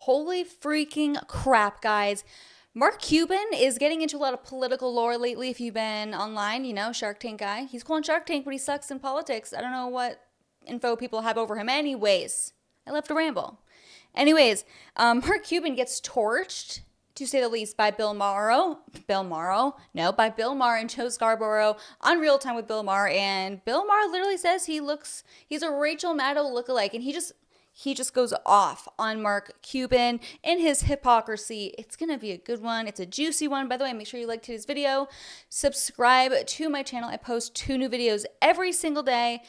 Holy freaking crap, guys. Mark Cuban is getting into a lot of political lore lately. If you've been online, you know, Shark Tank guy. He's cool on Shark Tank, but he sucks in politics. I don't know what info people have over him. Anyways, I love to ramble. Anyways, Mark Cuban gets torched, to say the least, by by Bill Maher and Joe Scarborough on Real Time with Bill Maher. And Bill Maher literally says he's a Rachel Maddow lookalike, and he just goes off on Mark Cuban and his hypocrisy. It's going to be a good one. It's a juicy one. By the way, make sure you like today's video. Subscribe to my channel. I post 2 new videos every single day.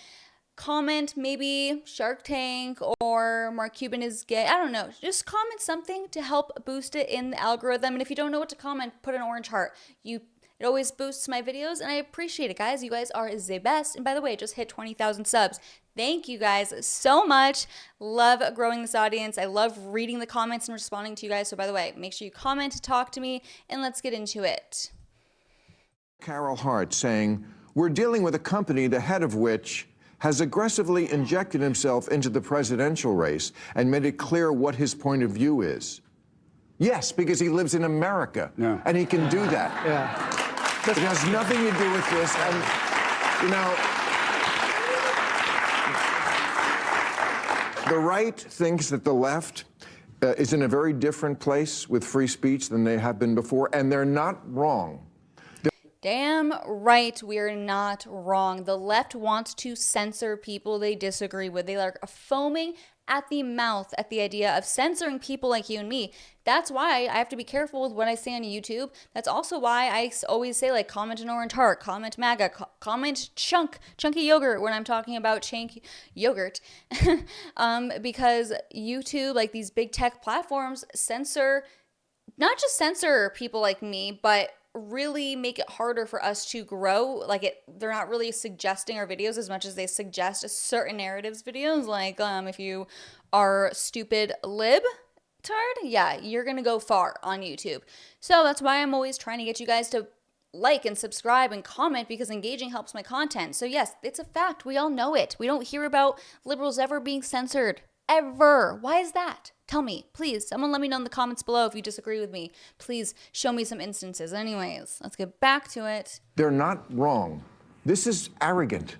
Comment maybe Shark Tank or Mark Cuban is gay. I don't know. Just comment something to help boost it in the algorithm. And if you don't know what to comment, put an orange heart. It always boosts my videos, and I appreciate it, guys. You guys are the best. And by the way, I just hit 20,000 subs. Thank you guys so much. Love growing this audience. I love reading the comments and responding to you guys. So by the way, make sure you comment, talk to me, and let's get into it. Carol Hart saying, "We're dealing with a company, the head of which has aggressively injected himself into the presidential race and made it clear what his point of view is." Yes, because he lives in America, and he can do that. Yeah. It has nothing to do with this, and, you know, the right thinks that the left is in a very different place with free speech than they have been before, and they're not wrong. Damn right, we're not wrong. The left wants to censor people they disagree with. They are foaming at the mouth at the idea of censoring people like you and me. That's why I have to be careful with what I say on YouTube. That's also why I always say, like, comment an orange heart, comment MAGA, comment chunky yogurt when I'm talking about chunky yogurt. Because YouTube, like these big tech platforms, not just censor people like me, but really make it harder for us to grow. They're not really suggesting our videos as much as they suggest certain narratives videos. Like, if you are stupid libtard, yeah, you're gonna go far on YouTube. So that's why I'm always trying to get you guys to like and subscribe and comment, because engaging helps my content. So yes, it's a fact. We all know it. We don't hear about liberals ever being censored. Ever. Why is that? Tell me, please. Someone let me know in the comments below if you disagree with me. Please show me some instances. Anyways, let's get back to it. They're not wrong. This is arrogant.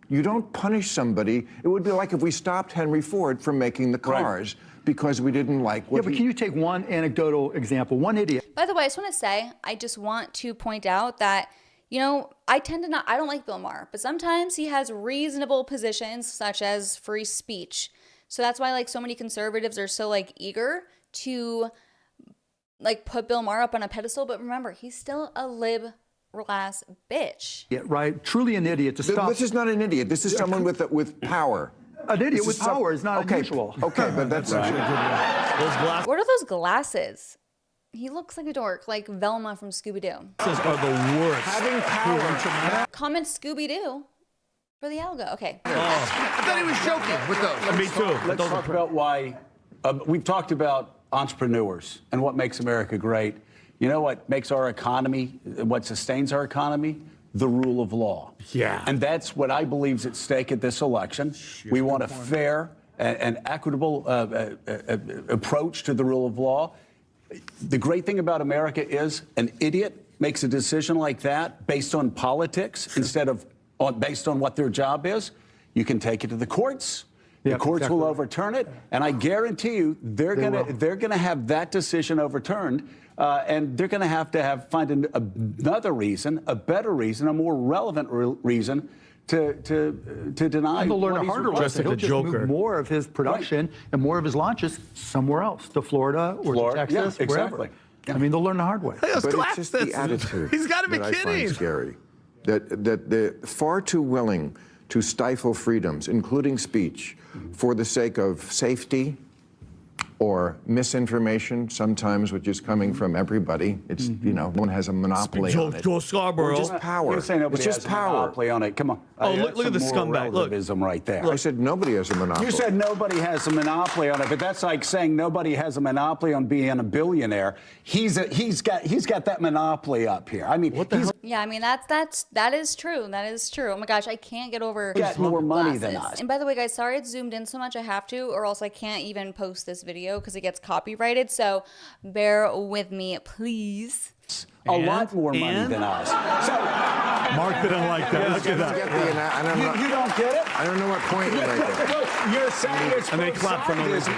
You don't punish somebody. It would be like if we stopped Henry Ford from making the cars because we didn't like what but can you take one anecdotal example, one idiot? By the way, I just want to say, I just want to point out that, you know, I don't like Bill Maher, but sometimes he has reasonable positions such as free speech. So that's why, like, so many conservatives are so, like, eager to, like, put Bill Maher up on a pedestal. But remember, he's still a lib-ass bitch. Yeah, right. Truly an idiot to stop. This is not an idiot. This is someone with power. An idiot with power is not unusual. Okay, but that's What are those glasses? He looks like a dork, like Velma from Scooby-Doo. Those are the worst. having power. Comment Scooby-Doo for the algo. Okay. I thought he was joking with those. Me too. Let's talk about why we've talked about entrepreneurs and what makes America great. You know what makes our economy, what sustains our economy? The rule of law. Yeah. And that's what I believe is at stake at this election. We want a fair and equitable approach to the rule of law. The great thing about America is an idiot makes a decision like that based on politics instead of based on what their job is. You can take it to the courts. The courts will overturn it, and I guarantee you they're gonna have that decision overturned, and they're gonna have to find another reason, a better reason, a more relevant reason to deny. And they'll learn a harder lesson. He'll just move more of his production and more of his launches somewhere else, to Florida or to Texas, exactly. I mean, they'll learn the hard way. But it's just the attitude. He's got to be that kidding. I find scary. That they're far too willing to stifle freedoms, including speech, for the sake of safety or misinformation, sometimes, which is coming from everybody. It's, you know, one has a monopoly on it. Joe Scarborough. Or just power. You're saying nobody it's just has power. a monopoly on it. Come on. Oh, look at the scumbag. Look. Relativism right there. I said nobody has a monopoly. You said nobody has a monopoly on it, but that's like saying nobody has a monopoly on being a billionaire. He's got that monopoly up here. I mean, What the hell? Yeah, I mean that is true. That is true. Oh my gosh, I can't get over Get more money than glasses. us. And by the way, guys, sorry it's zoomed in so much. I have to, or else I can't even post this video because it gets copyrighted. So bear with me, please. A lot more money than us. So Mark didn't like that. Look at that. you don't get it? I don't know what point you're making. Look, you're saying it's And they clap for no reason.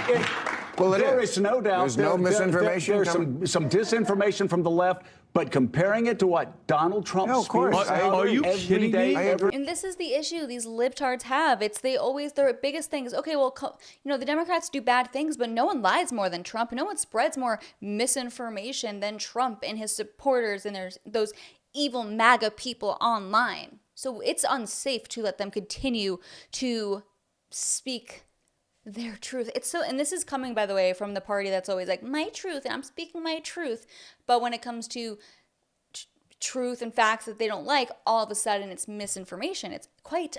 Well, there is no doubt. There's no misinformation. There's some disinformation from the left, but comparing it to what Donald Trump No, of course. spews Are you every kidding day, me? every- And this is the issue these libtards have. It's their biggest thing is, okay, well, the Democrats do bad things, but no one lies more than Trump. No one spreads more misinformation than Trump and his supporters and there's those evil MAGA people online. So it's unsafe to let them continue to speak their truth. And this is coming, by the way, from the party that's always like, my truth, and I'm speaking my truth. But when it comes to truth and facts that they don't like, all of a sudden it's misinformation. It's quite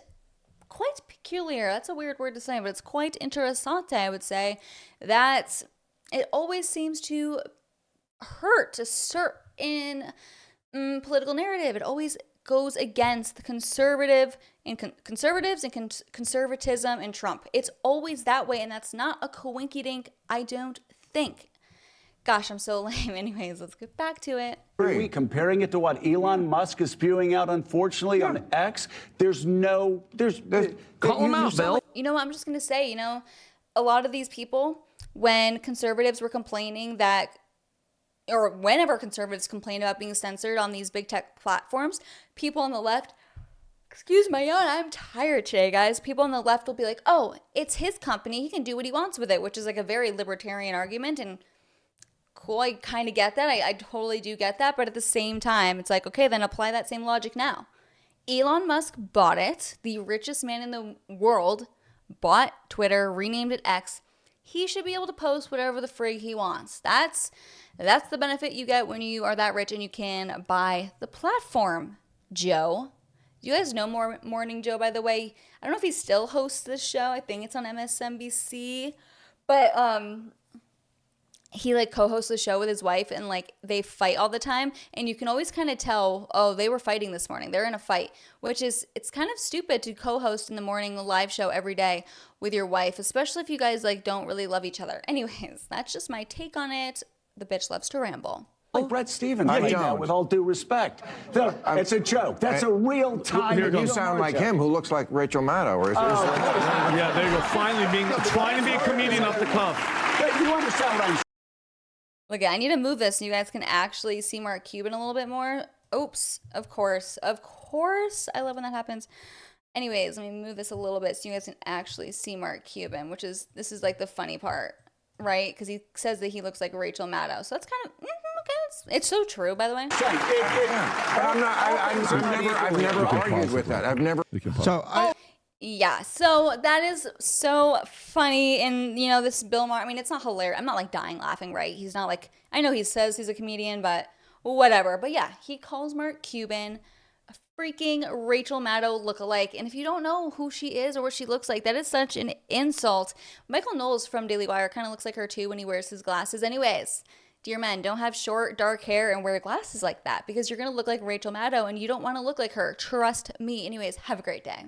peculiar. That's a weird word to say, but it's quite interessante, I would say, that it always seems to hurt a certain political narrative. It always goes against the conservatives and conservatism and Trump. It's always that way, and that's not a coinkydink, I don't think. Gosh, I'm so lame. Anyways, let's get back to it. Are we comparing it to what Elon Musk is spewing out, unfortunately, on X? Call him out, Bill. You know what? I'm just going to say, a lot of these people, when conservatives were complaining that, or whenever conservatives complain about being censored on these big tech platforms, people on the left, excuse my yawn, I'm tired today, guys. People on the left will be like, oh, it's his company. He can do what he wants with it, which is like a very libertarian argument. And cool, I kind of get that. I totally do get that. But at the same time, it's like, okay, then apply that same logic now. Elon Musk bought it. The richest man in the world bought Twitter, renamed it X. He should be able to post whatever the frig he wants. That's the benefit you get when you are that rich and you can buy the platform, Joe. Do you guys know Morning Joe, by the way? I don't know if he still hosts this show. I think it's on MSNBC. But he co-hosts the show with his wife, and they fight all the time, and you can always kind of tell, oh, they were fighting this morning. They're in a fight, which is, it's kind of stupid to co-host in the morning a live show every day with your wife, especially if you guys don't really love each other. Anyways, that's just my take on it. The bitch loves to ramble. Like Brett Stevens right now, with all due respect. It's a joke. That's a real time. You sound like him, who looks like Rachel Maddow. Yeah, there you go. Finally trying to be a comedian off the cuff. You understand what I'm saying? Look, I need to move this so you guys can actually see Mark Cuban a little bit more. Oops, of course. I love when that happens. Anyways, let me move this a little bit so you guys can actually see Mark Cuban, this is the funny part, right? Because he says that he looks like Rachel Maddow. So that's kind of, okay, it's so true, by the way. But I've never argued with that. I've never. Yeah, so that is so funny. And, this Bill Maher, it's not hilarious. I'm not dying laughing, right? He's not I know he says he's a comedian, but whatever. But yeah, he calls Mark Cuban a freaking Rachel Maddow lookalike. And if you don't know who she is or what she looks like, that is such an insult. Michael Knowles from Daily Wire kind of looks like her too when he wears his glasses. Anyways, dear men, don't have short, dark hair and wear glasses like that because you're going to look like Rachel Maddow and you don't want to look like her. Trust me. Anyways, have a great day.